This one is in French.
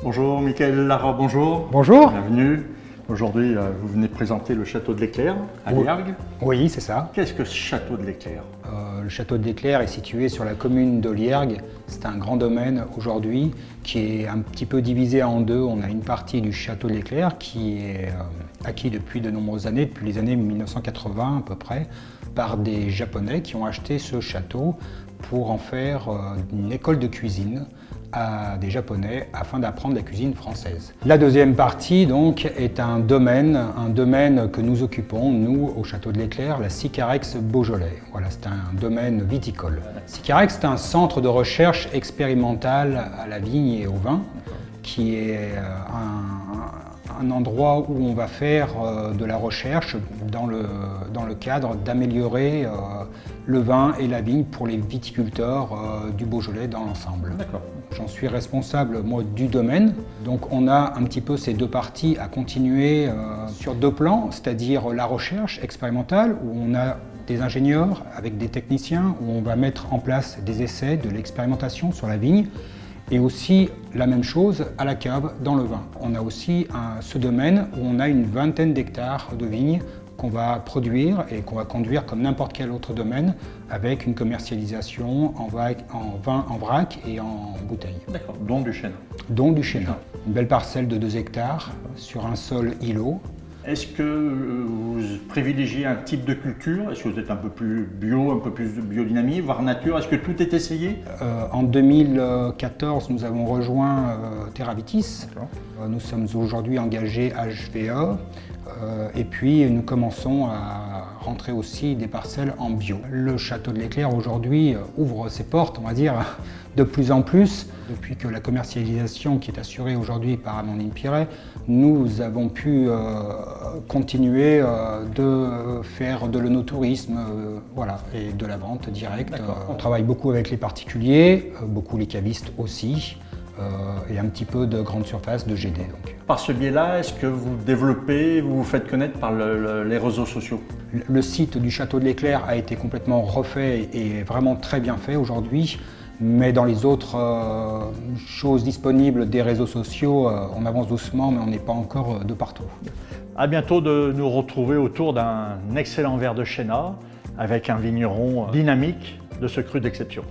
Bonjour, Michael Lara, bonjour. Bonjour. Bienvenue. Aujourd'hui, vous venez présenter le château de l'Éclair à Liergues. Oui, c'est ça. Qu'est-ce que ce château de l'Éclair? Le château de l'Éclair est situé sur la commune de Liergues. C'est un grand domaine aujourd'hui qui est un petit peu divisé en deux. On a une partie du château de l'Éclair qui est acquis depuis de nombreuses années, depuis les années 1980 à peu près, par des Japonais qui ont acheté ce château pour en faire une école de cuisine à des Japonais afin d'apprendre la cuisine française. La deuxième partie donc est un domaine que nous occupons, nous, au Château de l'Éclair, la Sicarex Beaujolais. Voilà, c'est un domaine viticole. Sicarex, c'est un centre de recherche expérimentale à la vigne et au vin, qui est un endroit où on va faire de la recherche dans le cadre d'améliorer le vin et la vigne pour les viticulteurs du Beaujolais dans l'ensemble. D'accord. J'en suis responsable, moi, du domaine. Donc on a un petit peu ces deux parties à continuer sur deux plans, c'est-à-dire la recherche expérimentale, où on a des ingénieurs avec des techniciens, où on va mettre en place des essais, de l'expérimentation sur la vigne, et aussi la même chose à la cave dans le vin. On a aussi ce domaine où on a une vingtaine d'hectares de vignes qu'on va produire et qu'on va conduire comme n'importe quel autre domaine avec une commercialisation en vin en vrac et en bouteille. D'accord, donc du chêne. Donc du chêne. Une belle parcelle de 2 hectares sur un sol îlot. Est-ce que vous privilégiez un type de culture? Est-ce que vous êtes un peu plus bio, un peu plus de biodynamie, voire nature? Est-ce que tout est essayé? En 2014, nous avons rejoint TerraVitis. Nous sommes aujourd'hui engagés HVE et puis nous commençons à rentrer aussi des parcelles en bio. Le Château de l'Éclair aujourd'hui ouvre ses portes, on va dire, de plus en plus. Depuis que la commercialisation qui est assurée aujourd'hui par Amandine Piret, nous avons pu continuer de faire de l'œnotourisme voilà, et de la vente directe. On travaille beaucoup avec les particuliers, beaucoup les cavistes aussi, et un petit peu de grande surface de GD. Donc. Par ce biais-là, est-ce que vous développez, vous vous faites connaître par les réseaux sociaux? Le site du Château de l'Éclair a été complètement refait et vraiment très bien fait aujourd'hui. Mais dans les autres choses disponibles des réseaux sociaux, on avance doucement, mais on n'est pas encore de partout. À bientôt de nous retrouver autour d'un excellent verre de Chênat avec un vigneron dynamique de ce cru d'exception.